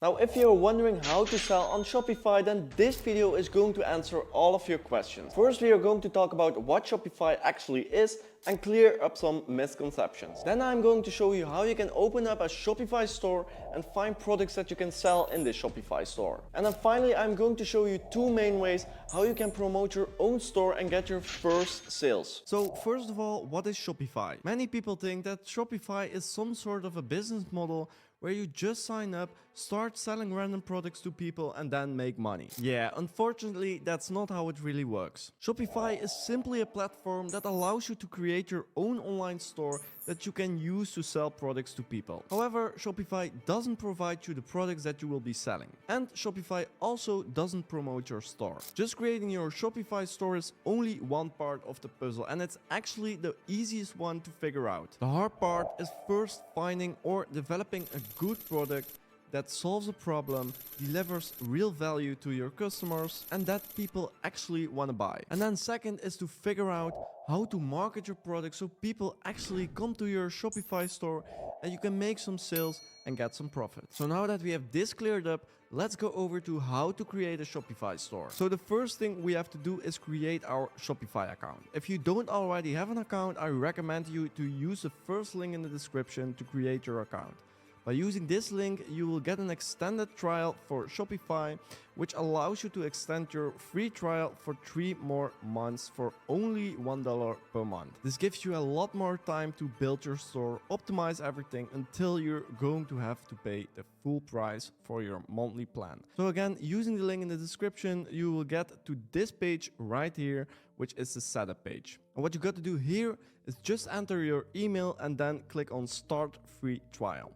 Now, if you're wondering how to sell on Shopify, then this video is going to answer all of your questions. First, we are going to talk about what Shopify actually is and clear up some misconceptions. Then I'm going to show you how you can open up a Shopify store and find products that you can sell in this Shopify store. And then finally, I'm going to show you two main ways how you can promote your own store and get your first sales. So first of all, what is Shopify? Many people think that Shopify is some sort of a business model where you just sign up, start selling random products to people and then make money. Yeah, unfortunately, that's not how it really works. Shopify is simply a platform that allows you to create your own online store that you can use to sell products to people. However, Shopify doesn't provide you the products that you will be selling. And Shopify also doesn't promote your store. Just creating your Shopify store is only one part of the puzzle, and it's actually the easiest one to figure out. The hard part is first finding or developing a good product that solves a problem, delivers real value to your customers, and that people actually want to buy. And then second is to figure out how to market your product so people actually come to your Shopify store and you can make some sales and get some profit. So now that we have this cleared up, let's go over to how to create a Shopify store. So the first thing we have to do is create our Shopify account. If you don't already have an account, I recommend you to use the first link in the description to create your account. By using this link, you will get an extended trial for Shopify, which allows you to extend your free trial for 3 more months for only $1 per month. This gives you a lot more time to build your store, optimize everything until you're going to have to pay the full price for your monthly plan. So again, using the link in the description, you will get to this page right here, which is the setup page. And what you got to do here is just enter your email and then click on Start Free Trial.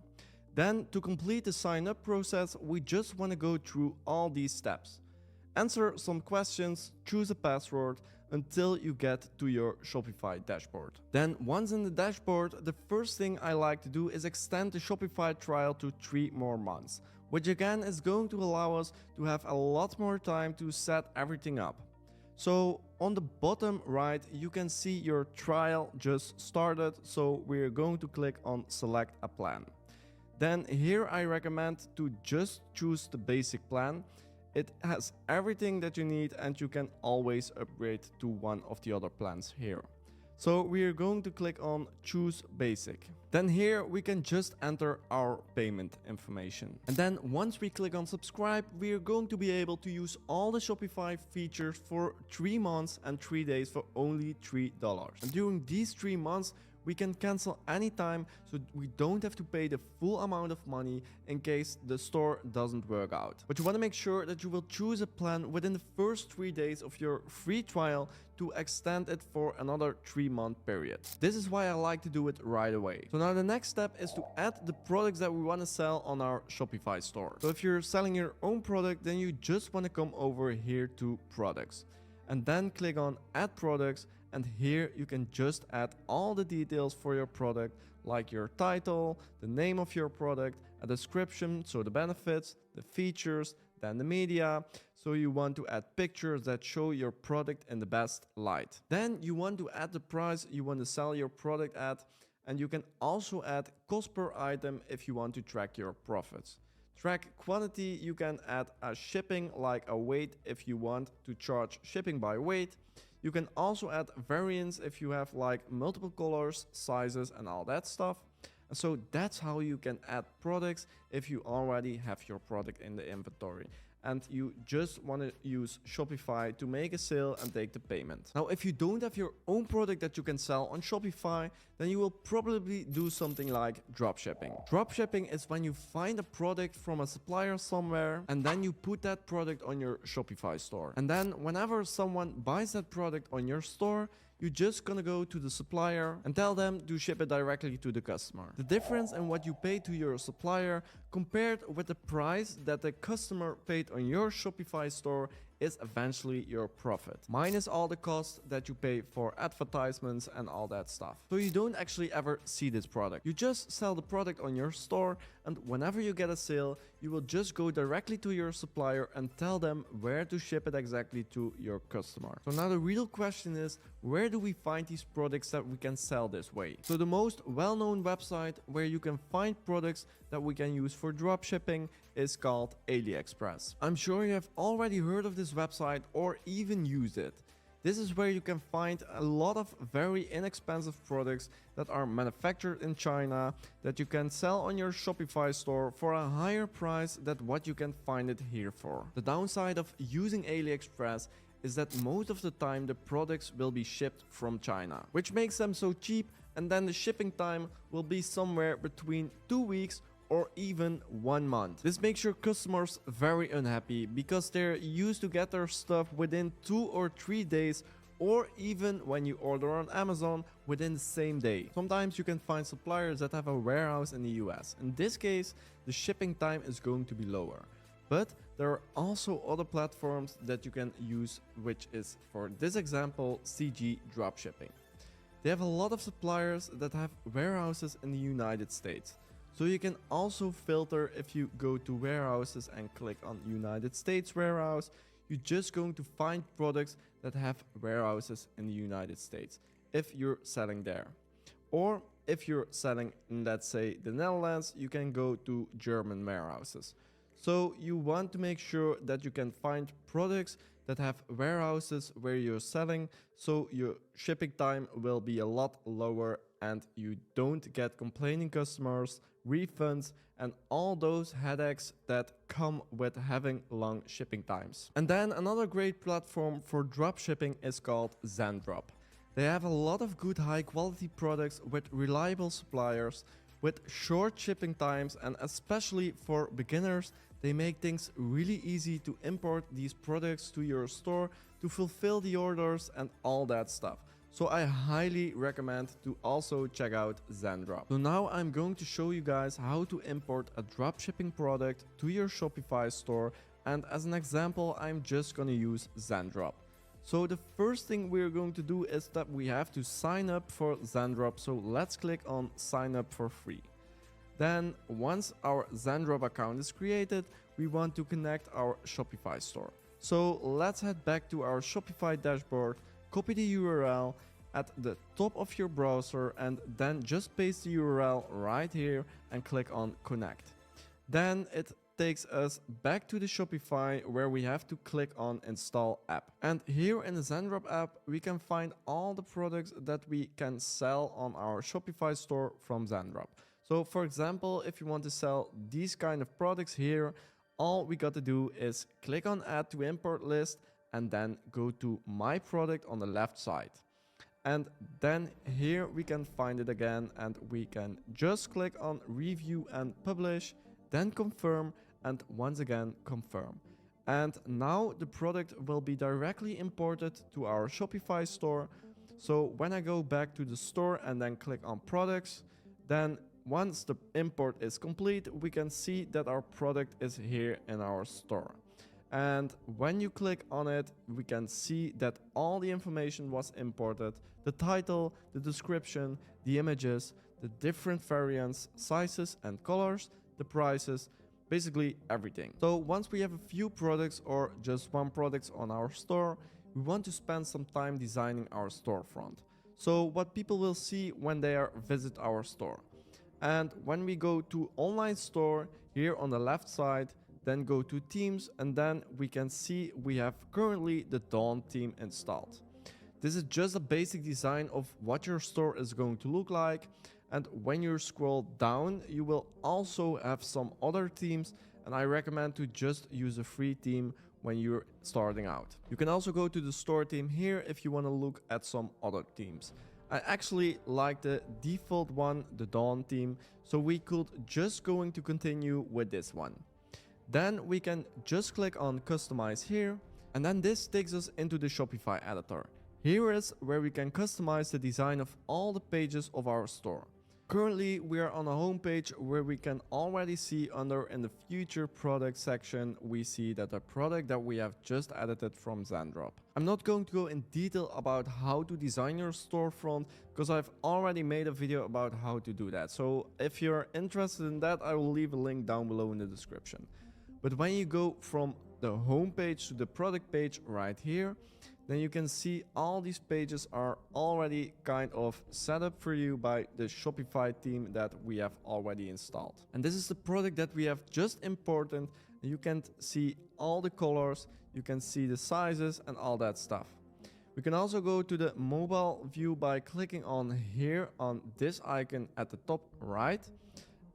Then, to complete the sign-up process, we just want to go through all these steps. Answer some questions, choose a password until you get to your Shopify dashboard. Then, once in the dashboard, the first thing I like to do is extend the Shopify trial to 3 more months, which again is going to allow us to have a lot more time to set everything up. So on the bottom right, you can see your trial just started, so we're going to click on Select a Plan. Then here I recommend to just choose the basic plan. It has everything that you need and you can always upgrade to one of the other plans here. So we are going to click on Choose Basic. Then here we can just enter our payment information. And then once we click on Subscribe, we are going to be able to use all the Shopify features for 3 months and 3 days for only $3. And during these 3 months, we can cancel anytime, so we don't have to pay the full amount of money in case the store doesn't work out. But you want to make sure that you will choose a plan within the first 3 days of your free trial to extend it for another 3-month period. This is why I like to do it right away. So now the next step is to add the products that we want to sell on our Shopify store. So if you're selling your own product, then you just want to come over here to Products and then click on Add Products. And here you can just add all the details for your product, like your title, the name of your product, a description, so the benefits, the features, then the media. So you want to add pictures that show your product in the best light. Then you want to add the price you want to sell your product at, and you can also add cost per item if you want to track your profits. Track quantity, you can add a shipping like a weight if you want to charge shipping by weight. You can also add variants if you have like multiple colors, sizes and all that stuff. And so that's how you can add products if you already have your product in the inventory and you just want to use Shopify to make a sale and take the payment. Now, if you don't have your own product that you can sell on Shopify, then you will probably do something like dropshipping. Dropshipping is when you find a product from a supplier somewhere and then you put that product on your Shopify store. And then whenever someone buys that product on your store, you're just gonna go to the supplier and tell them to ship it directly to the customer. The difference in what you pay to your supplier compared with the price that the customer paid on your Shopify store is eventually your profit, minus all the costs that you pay for advertisements and all that stuff. So you don't actually ever see this product. You just sell the product on your store, and whenever you get a sale, you will just go directly to your supplier and tell them where to ship it exactly to your customer. So now the real question is, where do we find these products that we can sell this way? So the most well-known website where you can find products that we can use for dropshipping is called AliExpress. I'm sure you have already heard of this website or even used it. This is where you can find a lot of very inexpensive products that are manufactured in China that you can sell on your Shopify store for a higher price than what you can find it here for. The downside of using AliExpress is that most of the time the products will be shipped from China, which makes them so cheap, and then the shipping time will be somewhere between 2 weeks or even 1 month. This makes your customers very unhappy because they're used to get their stuff within 2 or 3 days, or even when you order on Amazon within the same day. Sometimes you can find suppliers that have a warehouse in the US. In this case, the shipping time is going to be lower. But there are also other platforms that you can use, which is, for this example, CG Dropshipping. They have a lot of suppliers that have warehouses in the United States. So you can also filter. If you go to warehouses and click on United States warehouse, you're just going to find products that have warehouses in the United States if you're selling there. Or if you're selling in, let's say, the Netherlands, you can go to German warehouses. So you want to make sure that you can find products that have warehouses where you're selling, so your shipping time will be a lot lower and you don't get complaining customers, refunds, and all those headaches that come with having long shipping times. And then another great platform for dropshipping is called Zendrop. They have a lot of good high quality products with reliable suppliers, with short shipping times, and especially for beginners, they make things really easy to import these products to your store, to fulfill the orders and all that stuff. So I highly recommend to also check out Zendrop. So now I'm going to show you guys how to import a dropshipping product to your Shopify store, and as an example I'm just gonna use Zendrop. So the first thing we're going to do is that we have to sign up for Zendrop, so let's click on sign up for free. Then once our Zendrop account is created, we want to connect our Shopify store. So let's head back to our Shopify dashboard, copy the URL at the top of your browser, and then just paste the URL right here and click on connect. Then it takes us back to the Shopify where we have to click on install app. And here in the Zendrop app, we can find all the products that we can sell on our Shopify store from Zendrop. So for example, if you want to sell these kind of products here, all we got to do is click on add to import list and then go to my product on the left side. And then here we can find it again, and we can just click on review and publish, then confirm, and once again confirm. And now the product will be directly imported to our Shopify store. So when I go back to the store and then click on products, then once the import is complete, we can see that our product is here in our store. And when you click on it, we can see that all the information was imported: the title, the description, the images, the different variants, sizes and colors, the prices, basically everything. So once we have a few products or just one product on our store, we want to spend some time designing our storefront. So what people will see when they visit our store. And when we go to online store here on the left side, then go to themes, and then we can see we have currently the Dawn theme installed. This is just a basic design of what your store is going to look like. And when you scroll down, you will also have some other themes, and I recommend to just use a free theme when you're starting out. You can also go to the store theme here if you want to look at some other themes. I actually like the default one, the Dawn theme, so we could just going to continue with this one. Then we can just click on customize here, and then this takes us into the Shopify editor. Here is where we can customize the design of all the pages of our store. Currently we are on a home page where we can already see under in the future product section, we see that the product that we have just edited from Zendrop. I'm not going to go in detail about how to design your storefront because I've already made a video about how to do that. So if you're interested in that, I will leave a link down below in the description. But when you go from the home page to the product page right here, then you can see all these pages are already kind of set up for you by the Shopify theme that we have already installed. And this is the product that we have just imported. You can see all the colors, you can see the sizes and all that stuff. We can also go to the mobile view by clicking on here on this icon at the top right.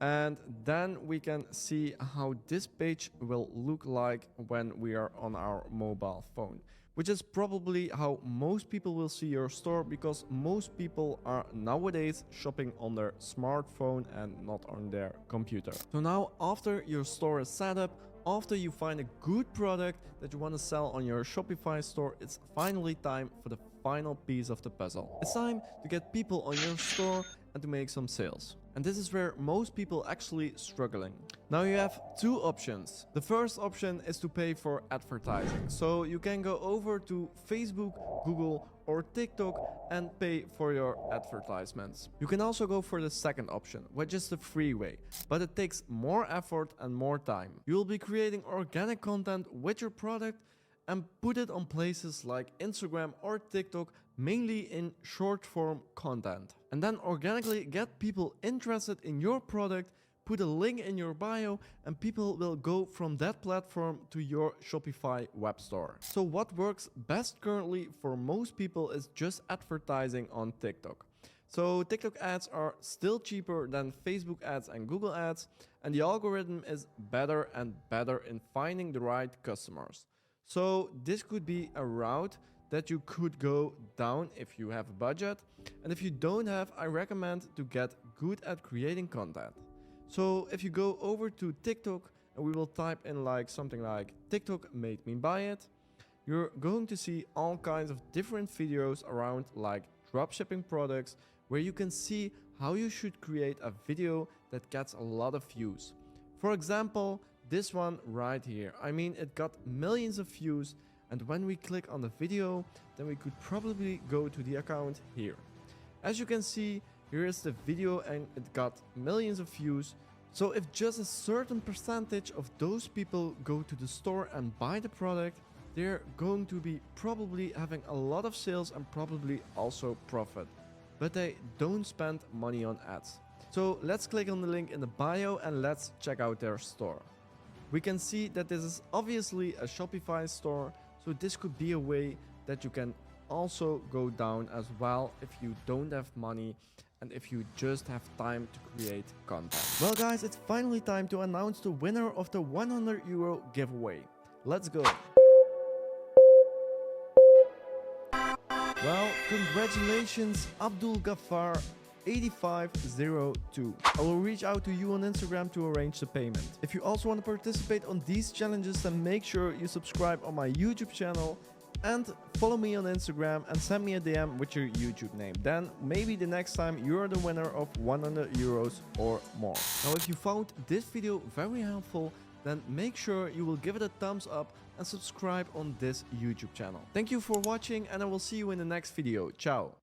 And then we can see how this page will look like when we are on our mobile phone, which is probably how most people will see your store, because most people are nowadays shopping on their smartphone and not on their computer. So now, after your store is set up, after you find a good product that you want to sell on your Shopify store, it's finally time for the final piece of the puzzle. It's time to get people on your store and to make some sales. And this is where most people actually struggling. Now you have two options. The first option is to pay for advertising. So you can go over to Facebook, Google or TikTok and pay for your advertisements. You can also go for the second option, which is the free way, but it takes more effort and more time. You will be creating organic content with your product and put it on places like Instagram or TikTok, mainly in short form content. And then organically get people interested in your product, put a link in your bio, and people will go from that platform to your Shopify web store. So what works best currently for most people is just advertising on TikTok. So TikTok ads are still cheaper than Facebook ads and Google ads, and the algorithm is better and better in finding the right customers. So this could be a route that you could go down if you have a budget. And if you don't have, I recommend to get good at creating content. So if you go over to TikTok and we will type in like something like TikTok made me buy it, you're going to see all kinds of different videos around like dropshipping products, where you can see how you should create a video that gets a lot of views. For example, this one right here. I mean, it got millions of views, and when we click on the video, then we could probably go to the account here. As you can see, here is the video and it got millions of views. So if just a certain percentage of those people go to the store and buy the product, they're going to be probably having a lot of sales and probably also profit. But they don't spend money on ads. So let's click on the link in the bio and let's check out their store. We can see that this is obviously a Shopify store, so this could be a way that you can also go down as well if you don't have money and if you just have time to create content. Well guys, it's finally time to announce the winner of the €100 giveaway. Let's go! Well, congratulations Abdul Ghaffar 8502. I will reach out to you on Instagram to arrange the payment. If you also want to participate on these challenges, then make sure you subscribe on my YouTube channel and follow me on Instagram and send me a DM with your YouTube name. Then maybe the next time you're the winner of €100 or more. Now if you found this video very helpful, then make sure you will give it a thumbs up and subscribe on this YouTube channel. Thank you for watching and I will see you in the next video. Ciao!